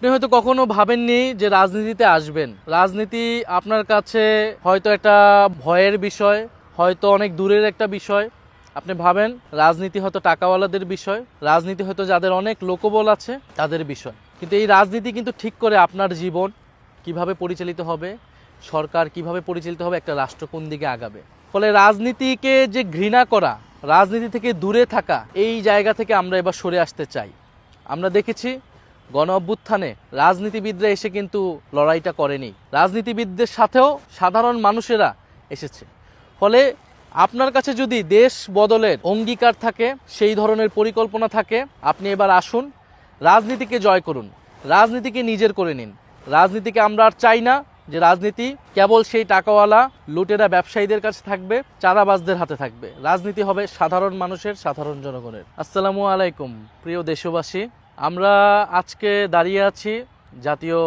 আপনি হয়তো কখনো ভাবেননি যে রাজনীতিতে আসবেন। রাজনীতি আপনার কাছে হয়তো একটা ভয়ের বিষয়, হয়তো অনেক দূরের একটা বিষয়। আপনি ভাবেন রাজনীতি হয়তো টাকাওয়ালাদের বিষয়, রাজনীতি হয়তো যাদের অনেক লোকবল আছে তাদের বিষয়। কিন্তু এই রাজনীতি কিন্তু ঠিক করে আপনার জীবন কিভাবে পরিচালিত হবে, সরকার কিভাবে পরিচালিত হবে, একটা রাষ্ট্র কোন দিকে আগাবে। ফলে রাজনীতিকে যে ঘৃণা করা, রাজনীতি থেকে দূরে থাকা, এই জায়গা থেকে আমরা এবার সরে আসতে চাই। আমরা দেখেছি গণ অভ্যুত্থানে রাজনীতিবিদরা এসে কিন্তু লড়াইটা করেনি, রাজনীতিবিদদের সাথেও সাধারণ মানুষেরা এসেছে। ফলে আপনার কাছে যদি দেশ বদলের অঙ্গীকার থাকে, সেই ধরনের পরিকল্পনা থাকে, আপনি এবার আসুন, রাজনীতিকে জয় করুন, রাজনীতিকে নিজের করে নিন। রাজনীতিকে আমরা আর চাই না যে রাজনীতি কেবল সেই টাকাওয়ালা লুটেরা ব্যবসায়ীদের কাছে থাকবে, চাঁদাবাজদের হাতে থাকবে। রাজনীতি হবে সাধারণ মানুষের, সাধারণ জনগণের। আসসালামু আলাইকুম প্রিয় দেশবাসী, আমরা আজকে দাঁড়িয়ে আছি জাতীয়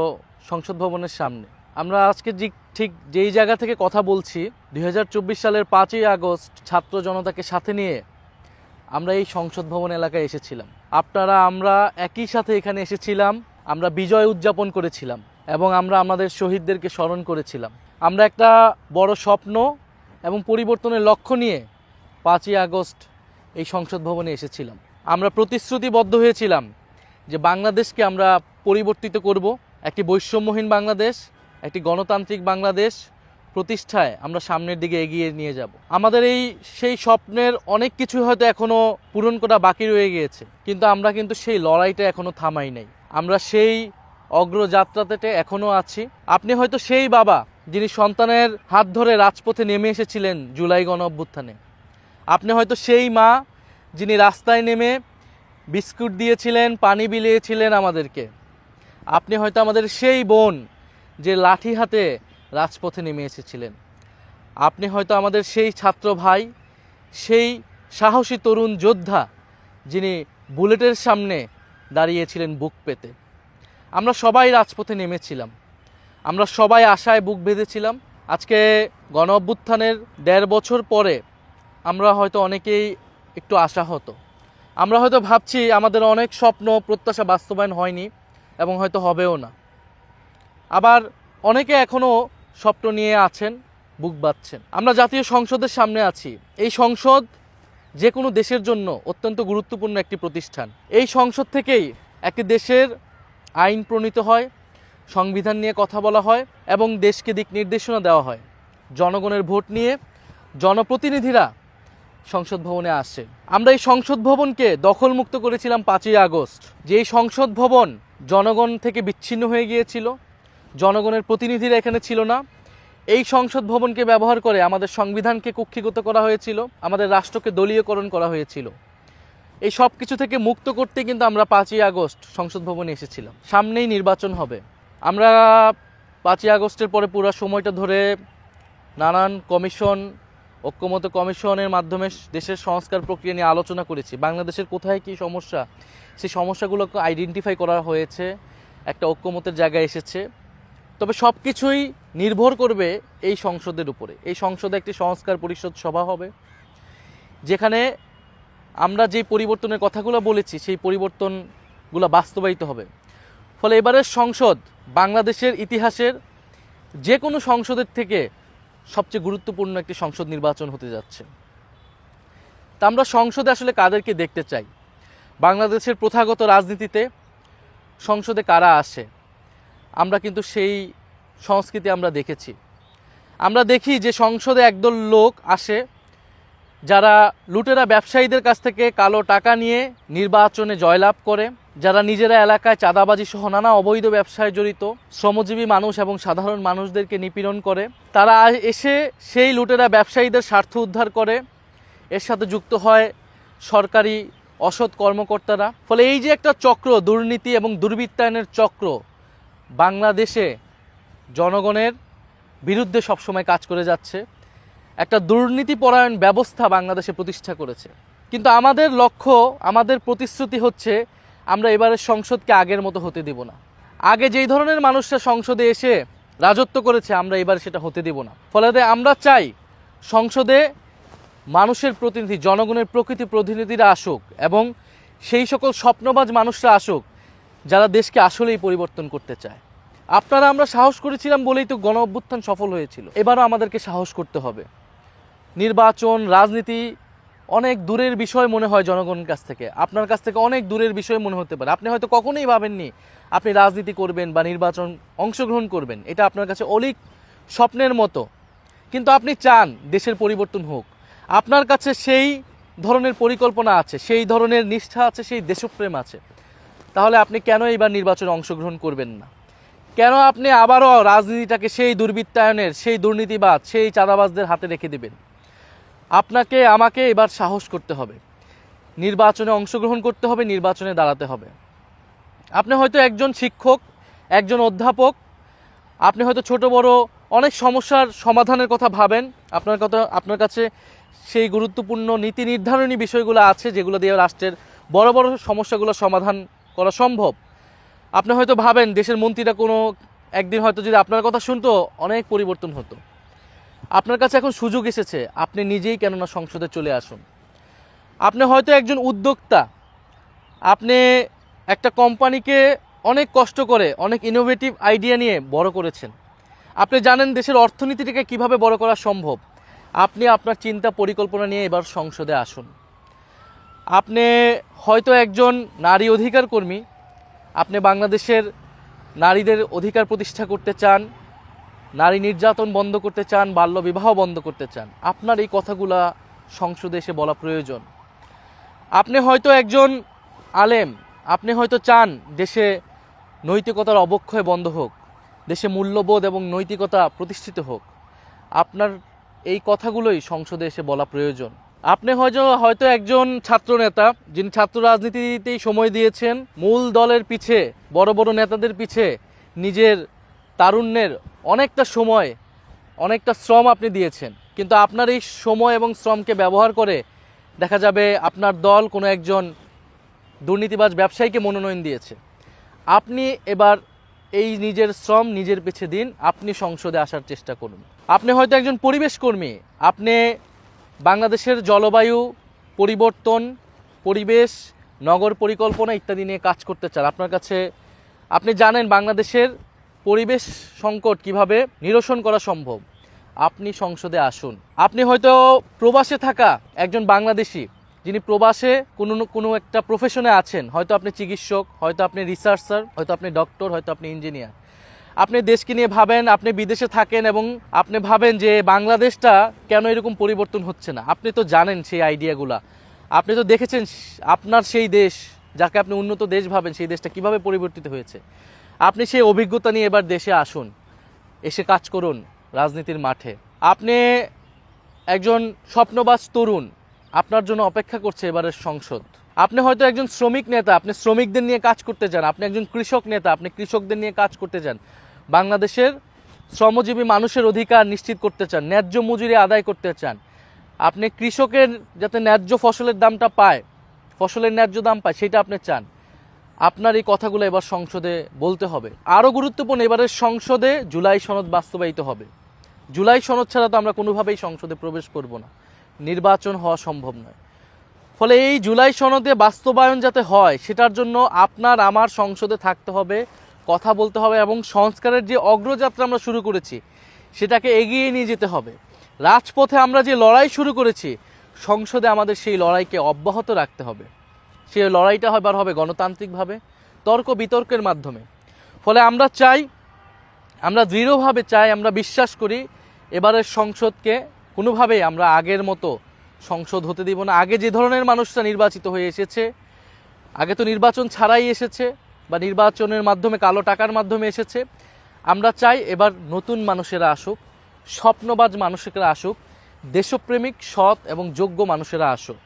সংসদ ভবনের সামনে। আমরা আজকে ঠিক যেই জায়গা থেকে কথা বলছি, 2024 সালের 5ই আগস্ট ছাত্র জনতাকে সাথে নিয়ে আমরা এই সংসদ ভবন এলাকায় এসেছিলাম। আপনারা আমরা একই সাথে এখানে এসেছিলাম, আমরা বিজয় উদযাপন করেছিলাম এবং আমরা আমাদের শহীদদেরকে স্মরণ করেছিলাম। আমরা একটা বড় স্বপ্ন এবং পরিবর্তনের লক্ষ্য নিয়ে 5ই আগস্ট এই সংসদ ভবনে এসেছিলাম। আমরা প্রতিশ্রুতিবদ্ধ হয়েছিলাম যে বাংলাদেশকে আমরা পরিবর্তিত করব, একটি বৈষম্যহীন বাংলাদেশ, একটি গণতান্ত্রিক বাংলাদেশ প্রতিষ্ঠায় আমরা সামনের দিকে এগিয়ে নিয়ে যাব। আমাদের সেই স্বপ্নের অনেক কিছু হয়তো এখনও পূরণ করা বাকি রয়ে গিয়েছে, কিন্তু আমরা কিন্তু সেই লড়াইটা এখনও থামাই নাই। আমরা সেই অগ্রযাত্রাতে এখনও আছি। আপনি হয়তো সেই বাবা যিনি সন্তানের হাত ধরে রাজপথে নেমে এসেছিলেন জুলাই গণ অভ্যুত্থানে। আপনি হয়তো সেই মা যিনি রাস্তায় নেমে বিস্কুট দিয়েছিলেন, পানি বিলিয়েছিলেন আমাদেরকে। আপনি হয়তো আমাদের সেই বোন যে লাঠি হাতে রাজপথে নেমে এসেছিলেন। আপনি হয়তো আমাদের সেই ছাত্র ভাই, সেই সাহসী তরুণ যোদ্ধা যিনি বুলেটের সামনে দাঁড়িয়েছিলেন বুক পেতে। আমরা সবাই রাজপথে নেমেছিলাম, আমরা সবাই আশায় বুক বেঁধেছিলাম। আজকে গণ অভ্যুত্থানের 1.5 বছর পরে আমরা হয়তো অনেকেই একটু আশাহত। আমরা হয়তো ভাবছি আমাদের অনেক স্বপ্ন প্রত্যাশা বাস্তবায়ন হয়নি এবং হয়তো হবেও না। আবার অনেকে এখনও স্বপ্ন নিয়ে আছেন, বুক বাঁধছেন। আমরা জাতীয় সংসদের সামনে আছি। এই সংসদ যে কোনো দেশের জন্য অত্যন্ত গুরুত্বপূর্ণ একটি প্রতিষ্ঠান। এই সংসদ থেকেই একটি দেশের আইন প্রণীত হয়, সংবিধান নিয়ে কথা বলা হয় এবং দেশকে দিক নির্দেশনা দেওয়া হয়। জনগণের ভোট নিয়ে জনপ্রতিনিধিরা সংসদ ভবনে আসে। আমরা এই সংসদ ভবনকে দখলমুক্ত করেছিলাম 5ই আগস্ট। যে এই সংসদ ভবন জনগণ থেকে বিচ্ছিন্ন হয়ে গিয়েছিল, জনগণের প্রতিনিধিরা এখানে ছিল না। এই সংসদ ভবনকে ব্যবহার করে আমাদের সংবিধানকে কুক্ষিগত করা হয়েছিল, আমাদের রাষ্ট্রকে দলীয়করণ করা হয়েছিল। এই সব কিছু থেকে মুক্ত করতে কিন্তু আমরা 5ই আগস্ট সংসদ ভবনে এসেছিলাম। সামনেই নির্বাচন হবে। আমরা 5ই আগস্টের পরে পুরো সময়টা ধরে নানান কমিশন, ঐক্যমত্য কমিশনের মাধ্যমে দেশের সংস্কার প্রক্রিয়া নিয়ে আলোচনা করেছি। বাংলাদেশের কোথায় কী সমস্যা, সেই সমস্যাগুলোকে আইডেন্টিফাই করা হয়েছে, একটা ঐক্যমতের জায়গায় এসেছে। তবে সব কিছুই নির্ভর করবে এই সংসদের উপরে। এই সংসদে একটি সংস্কার পরিষদ সভা হবে, যেখানে আমরা যে পরিবর্তনের কথাগুলো বলেছি সেই পরিবর্তনগুলো বাস্তবায়িত হবে। ফলে এবারের সংসদ বাংলাদেশের ইতিহাসের যে কোনো সংসদের থেকে সবচেয়ে গুরুত্বপূর্ণ একটি সংসদ নির্বাচন হতে যাচ্ছে। তা আমরা সংসদে আসলে কাদেরকে দেখতে চাই? বাংলাদেশের প্রথাগত রাজনীতিতে সংসদে কারা আসে, আমরা কিন্তু সেই সংস্কৃতি আমরা দেখেছি। আমরা দেখি যে সংসদে একদল লোক আসে যারা লুটেরা ব্যবসায়ীদের কাছ থেকে কালো টাকা নিয়ে নির্বাচনে জয়লাভ করে, যারা নিজেরা এলাকায় চাঁদাবাজি সহ নানা অবৈধ ব্যবসায় জড়িত, শ্রমজীবী মানুষ এবং সাধারণ মানুষদেরকে নিপীড়ন করে। তারা এসে সেই লুটেরা ব্যবসায়ীদের স্বার্থ উদ্ধার করে, এর সাথে যুক্ত হয় সরকারি অসৎ কর্মকর্তারা। ফলে এই যে একটা চক্র, দুর্নীতি এবং দুর্বৃত্তায়নের চক্র বাংলাদেশে জনগণের বিরুদ্ধে সবসময় কাজ করে যাচ্ছে, একটা দুর্নীতিপরায়ণ ব্যবস্থা বাংলাদেশে প্রতিষ্ঠা করেছে। কিন্তু আমাদের লক্ষ্য, আমাদের প্রতিশ্রুতি হচ্ছে আমরা এবারের সংসদকে আগের মতো হতে দিব না। আগে যেই ধরনের মানুষরা সংসদে এসে রাজত্ব করেছে আমরা এবার সেটা হতে দিব না। ফলে আমরা চাই সংসদে মানুষের প্রতিনিধি, জনগণের প্রকৃতি প্রতিনিধিরা আসুক এবং সেই সকল স্বপ্নবাজ মানুষরা আসুক যারা দেশকে আসলেই পরিবর্তন করতে চায়। আপনারা আমরা সাহস করেছিলাম বলেই তো গণ অভ্যুত্থান সফল হয়েছিল। এবারও আমাদেরকে সাহস করতে হবে। নির্বাচন, রাজনীতি অনেক দূরের বিষয় মনে হয় জনগণের কাছ থেকে, আপনার কাছ থেকে অনেক দূরের বিষয় মনে হতে পারে। আপনি হয়তো কখনোই ভাবেননি আপনি রাজনীতি করবেন বা নির্বাচন অংশগ্রহণ করবেন, এটা আপনার কাছে অলিক স্বপ্নের মতো। কিন্তু আপনি চান দেশের পরিবর্তন হোক, আপনার কাছে সেই ধরনের পরিকল্পনা আছে, সেই ধরনের নিষ্ঠা আছে, সেই দেশপ্রেম আছে। তাহলে আপনি কেন এবার নির্বাচনে অংশগ্রহণ করবেন না? কেন আপনি আবারও রাজনীতিটাকে সেই দুর্বৃত্তায়নের, সেই দুর্নীতিবাদ, সেই চাঁদাবাজদের হাতে রেখে দেবেন? আপনাকে আমাকে এবার সাহস করতে হবে, নির্বাচনে অংশগ্রহণ করতে হবে, নির্বাচনে দাঁড়াতে হবে। আপনি হয়তো একজন শিক্ষক, একজন অধ্যাপক, আপনি হয়তো ছোট বড় অনেক সমস্যার সমাধানের কথা ভাবেন, আপনার কাছে সেই গুরুত্বপূর্ণ নীতি নির্ধারণী বিষয়গুলো আছে যেগুলো দিয়ে রাষ্ট্রের বড় বড় সমস্যাগুলো সমাধান করা সম্ভব। আপনি হয়তো ভাবেন দেশের মন্ত্রীরা কোনো একদিন হয়তো যদি আপনার কথা শুনতো অনেক পরিবর্তন হতো। আপনার কাছে এখন সুযোগ এসেছে, আপনি নিজেই কেননা সংসদে চলে আসুন। আপনি হয়তো একজন উদ্যোক্তা, আপনি একটা কোম্পানিকে অনেক কষ্ট করে অনেক ইনোভেটিভ আইডিয়া নিয়ে বড় করেছেন। আপনি জানেন দেশের অর্থনীতিটাকে কিভাবে বড় করা সম্ভব। আপনি আপনার চিন্তা পরিকল্পনা নিয়ে এবার সংসদে আসুন। আপনি হয়তো একজন নারী অধিকার কর্মী, আপনি বাংলাদেশের নারীদের অধিকার প্রতিষ্ঠা করতে চান, নারী নির্যাতন বন্ধ করতে চান, বাল্যবিবাহ বন্ধ করতে চান। আপনার এই কথাগুলা সংসদে এসে বলা প্রয়োজন। আপনি হয়তো একজন আলেম, আপনি হয়তো চান দেশে নৈতিকতার অবক্ষয় বন্ধ হোক, দেশে মূল্যবোধ এবং নৈতিকতা প্রতিষ্ঠিত হোক। আপনার এই কথাগুলোই সংসদে এসে বলা প্রয়োজন। আপনি হয়তো একজন ছাত্রনেতা, যিনি ছাত্র রাজনীতিতেই সময় দিয়েছেন, মূল দলের পিছে, বড় বড় নেতাদের পিছে নিজের তারুণ্যের অনেকটা সময়, অনেকটা শ্রম আপনি দিয়েছেন। কিন্তু আপনার এই সময় এবং শ্রমকে ব্যবহার করে দেখা যাবে আপনার দল কোনো একজন দুর্নীতিবাজ ব্যবসায়ীকে মনোনয়ন দিয়েছে। আপনি এবার এই নিজের শ্রম নিজের পিছে দিন, আপনি সংসদে আসার চেষ্টা করুন। আপনি হয়তো একজন পরিবেশ কর্মী, আপনি বাংলাদেশের জলবায়ু পরিবর্তন, পরিবেশ, নগর পরিকল্পনা ইত্যাদি নিয়ে কাজ করতে চান। আপনার কাছে, আপনি জানেন বাংলাদেশের পরিবেশ সংকট কিভাবে নিরসন করা সম্ভব। আপনি সংসদে আসুন। আপনি হয়তো প্রবাসে থাকা একজন বাংলাদেশি, যিনি প্রবাসে কোনো একটা প্রফেশনে আছেন, হয়তো আপনি চিকিৎসক, হয়তো আপনি রিসার্চার, হয়তো আপনি ডক্টর, হয়তো আপনি ইঞ্জিনিয়ার। আপনি দেশকে নিয়ে ভাবেন, আপনি বিদেশে থাকেন এবং আপনি ভাবেন যে বাংলাদেশটা কেন এরকম পরিবর্তন হচ্ছে না। আপনি তো জানেন সেই আইডিয়াগুলা, আপনি তো দেখেছেন আপনার সেই দেশ, যাকে আপনি উন্নত দেশ ভাবেন, সেই দেশটা কিভাবে পরিবর্তিত হয়েছে। আপনি সেই অভিজ্ঞতা নিয়ে এবার দেশে আসুন, এসে কাজ করুন রাজনীতির মাঠে। আপনি একজন স্বপ্নবাজ তরুণ, আপনার জন্য অপেক্ষা করছে এবারের সংসদ। আপনি হয়তো একজন শ্রমিক নেতা, আপনি শ্রমিকদের নিয়ে কাজ করতে চান। আপনি একজন কৃষক নেতা, আপনি কৃষকদের নিয়ে কাজ করতে চান। বাংলাদেশের শ্রমজীবী মানুষের অধিকার নিশ্চিত করতে চান, ন্যায্য মজুরি আদায় করতে চান। আপনি কৃষকের যাতে ন্যায্য ফসলের দামটা পায়, ফসলের ন্যায্য দাম পায়, সেটা আপনি চান। আপনার এই কথাগুলো এবার সংসদে বলতে হবে। আরও গুরুত্বপূর্ণ, এবারের সংসদে জুলাই সনদ বাস্তবায়িত হবে। জুলাই সনদ ছাড়া তো আমরা কোনোভাবেই সংসদে প্রবেশ করব না, নির্বাচন হওয়া সম্ভব নয়। ফলে এই জুলাই সনদে বাস্তবায়ন যাতে হয়, সেটার জন্য আপনার আমার সংসদে থাকতে হবে, কথা বলতে হবে এবং সংস্কারের যে অগ্রযাত্রা আমরা শুরু করেছি সেটাকে এগিয়ে নিয়ে যেতে হবে। রাজপথে আমরা যে লড়াই শুরু করেছি, সংসদে আমাদের সেই লড়াইকে অব্যাহত রাখতে হবে। সেই লড়াইটা হবে গণতান্ত্রিকভাবে, তর্ক বিতর্কের মাধ্যমে। ফলে আমরা চাই, আমরা দৃঢ়ভাবে চাই, আমরা বিশ্বাস করি এবারের সংসদকে কোনোভাবেই আমরা আগের মতো সংসদ হতে দিব না। আগে যে ধরনের মানুষরা নির্বাচিত হয়ে এসেছে, আগে তো নির্বাচন ছাড়াই এসেছে বা নির্বাচনের মাধ্যমে, কালো টাকার মাধ্যমে এসেছে। আমরা চাই এবার নতুন মানুষেরা আসুক, স্বপ্নবাজ মানুষেরা আসুক, দেশপ্রেমিক, সৎ এবং যোগ্য মানুষেরা আসুক।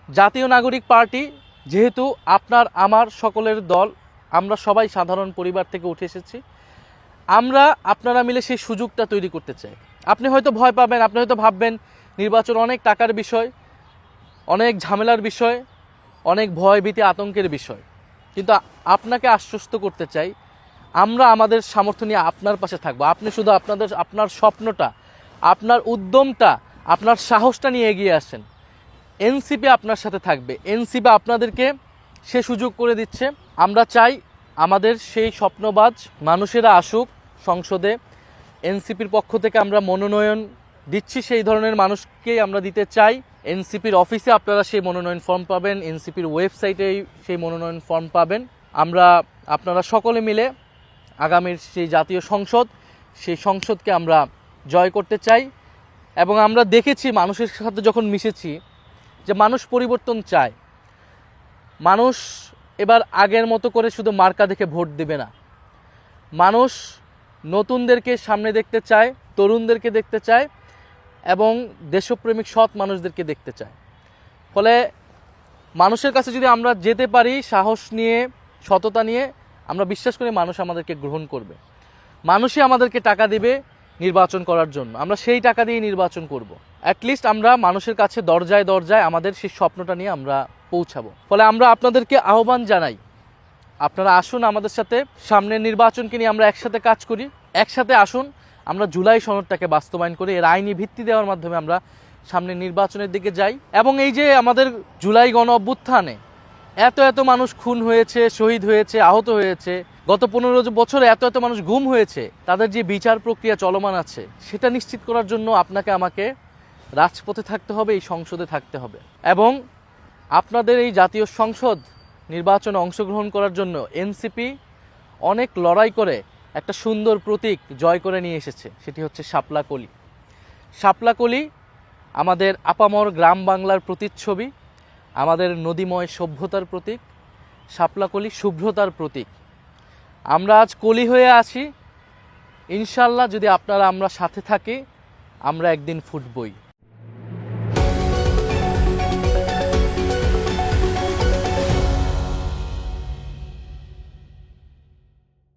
জাতীয় নাগরিক পার্টি যেহেতু আপনার আমার সকলের দল, আমরা সবাই সাধারণ পরিবার থেকে উঠে এসেছি, আমরা আপনারা মিলে সেই সুযোগটা তৈরি করতে চাই। আপনি হয়তো ভয় পাবেন, আপনি হয়তো ভাববেন নির্বাচন অনেক টাকার বিষয়, অনেক ঝামেলার বিষয়, অনেক ভয় ভীতি আতঙ্কের বিষয়। কিন্তু আপনাকে আশ্বস্ত করতে চাই, আমরা আমাদের সামর্থ্য নিয়ে আপনার পাশে থাকবো। আপনি শুধু আপনার স্বপ্নটা, আপনার উদ্যমটা, আপনার সাহসটা নিয়ে এগিয়ে আসেন। এনসিপি আপনার সাথে থাকবে, এনসিপি আপনাদেরকে সে সুযোগ করে দিচ্ছে। আমরা চাই আমাদের সেই স্বপ্নবাজ মানুষেরা আসুক সংসদে। এনসিপির পক্ষ থেকে আমরা মনোনয়ন দিচ্ছি, সেই ধরনের মানুষকেই আমরা দিতে চাই। এনসিপির অফিসে আপনারা সেই মনোনয়ন ফর্ম পাবেন, এনসিপির ওয়েবসাইটেই সেই মনোনয়ন ফর্ম পাবেন। আপনারা সকলে মিলে আগামীর সেই জাতীয় সংসদ, সেই সংসদকে আমরা জয় করতে চাই। এবং আমরা দেখেছি মানুষের সাথে যখন মিশেছি যে মানুষ পরিবর্তন চায়। মানুষ এবার আগের মতো করে শুধু মার্কা দেখে ভোট দেবে না, মানুষ নতুনদেরকে সামনে দেখতে চায়, তরুণদেরকে দেখতে চায় এবং দেশপ্রেমিক সৎ মানুষদেরকে দেখতে চায়। ফলে মানুষের কাছে যদি আমরা যেতে পারি সাহস নিয়ে, সততা নিয়ে, আমরা বিশ্বাস করি মানুষ আমাদেরকে গ্রহণ করবে। মানুষই আমাদেরকে টাকা দেবে নির্বাচন করার জন্য, আমরা সেই টাকা দিয়ে নির্বাচন করব। অ্যাটলিস্ট আমরা মানুষের কাছে দরজায় দরজায় আমাদের সেই স্বপ্নটা নিয়ে আমরা পৌঁছাবো। ফলে আমরা আপনাদেরকে আহ্বান জানাই, আপনারা আসুন আমাদের সাথে, সামনের নির্বাচনকে নিয়ে আমরা একসাথে কাজ করি। একসাথে আসুন, আমরা জুলাই সনদটাকে বাস্তবায়ন করি, এর আইনি ভিত্তি দেওয়ার মাধ্যমে আমরা সামনের নির্বাচনের দিকে যাই। এবং এই যে আমাদের জুলাই গণ অভ্যুত্থানে এত মানুষ খুন হয়েছে, শহীদ হয়েছে, আহত হয়েছে, গত 15 বছরে এত মানুষ গুম হয়েছে, তাদের যে বিচার প্রক্রিয়া চলমান আছে সেটা নিশ্চিত করার জন্য আপনাকে আমাকে রাজপথে থাকতে হবে, এই সংসদে থাকতে হবে। এবং আপনাদের এই জাতীয় সংসদ নির্বাচনে অংশগ্রহণ করার জন্য এনসিপি অনেক লড়াই করে একটা সুন্দর প্রতীক জয় করে নিয়ে এসেছে, সেটি হচ্ছে শাপলা কলি। শাপলা কলি আমাদের আপামর গ্রাম বাংলার প্রতিচ্ছবি, আমাদের নদীময় সভ্যতার প্রতীক। শাপলা কলি শুভ্রতার প্রতীক। আমরা আজ কলি হয়ে আছি, ইনশাল্লাহ যদি আপনারা আমরা সাথে থাকি, আমরা একদিন ফুটবই।